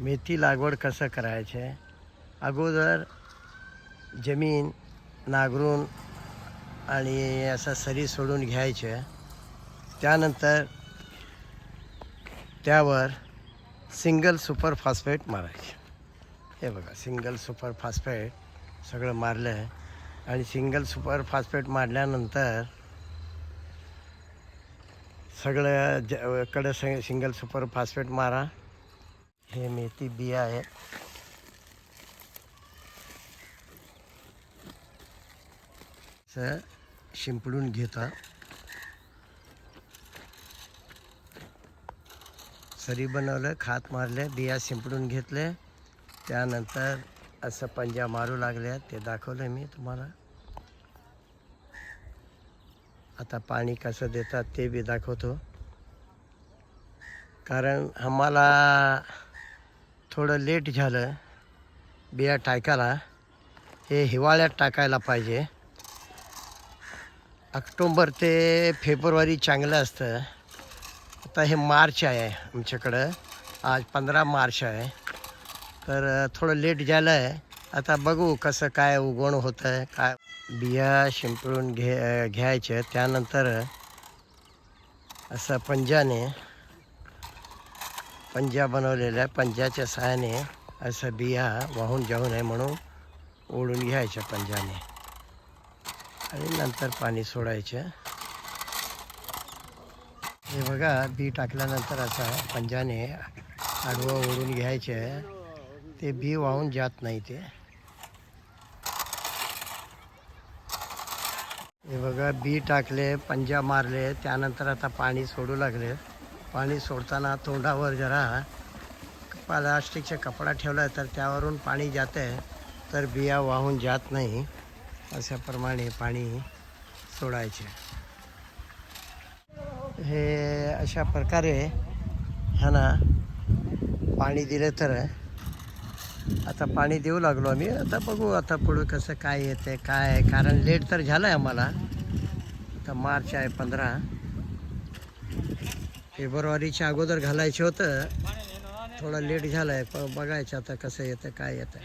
मेथी लागवड कसं करायचे? अगोदर जमीन नांगरून आणि असं सरी सोडून घ्यायचे. त्यानंतर त्यावर सिंगल सुपर फॉस्फेट मारायचे. हे बघा, सिंगल सुपर फॉस्फेट सगळं मारलं आहे. आणि सिंगल सुपर फॉस्फेट मारल्यानंतर सगळं कडे सिंगल सुपर फॉस्फेट मारा. हे मेथी बिया आहेत. असं शिंपडून घेता. सरी बनवलं, खात मारले, बिया शिंपडून घेतले. त्यानंतर असं पंजा मारू लागले. ते दाखवलं मी तुम्हाला. आता पाणी कसं देतात ते बी दाखवतो. कारण आम्हाला थोडं लेट झालं बिया टाकायला. हे हिवाळ्यात टाकायला पाहिजे. ऑक्टोबर ते फेब्रुवारी चांगलं असतं. आता हे मार्च आहे आमच्याकडं. आज 15 मार्च आहे. तर थोडं लेट झालं आहे. आता बघू कसं काय उगवण होतं आहे काय. बिया शिंपडून घ्यायचे. त्यानंतर असं पंजा बनवलेला आहे. पंजाच्या सहाय्याने असं बिया वाहून जाऊ नये म्हणून ओढून घ्यायच्या पंजाने आणि नंतर पाणी सोडायचं. हे बघा, बी टाकल्यानंतर असं पंजाने आडवं ओढून घ्यायचे. ते बी वाहून जात नाही. ते हे बघा, बी टाकले, पंजा मारले. त्यानंतर आता पाणी सोडू लागले. पाणी सोडताना तोंडावर जरा प्लास्टिकचा कपडा ठेवला तर त्यावरून पाणी जाते, तर बिया वाहून जात नाही. अशाप्रमाणे पाणी सोडायचे. हे अशा प्रकारे ह्याना पाणी दिले. तर आता पाणी देऊ लागलो आम्ही. आता बघू आता पुढं कसं काय येते काय. कारण लेट तर झालं आहे आम्हाला. आता मार्च आहे 15. फेब्रुवारीच्या अगोदर घालायचं होतं. थोडं लेट झालं आहे. पण बघायचं आता कसं येतं काय येतं.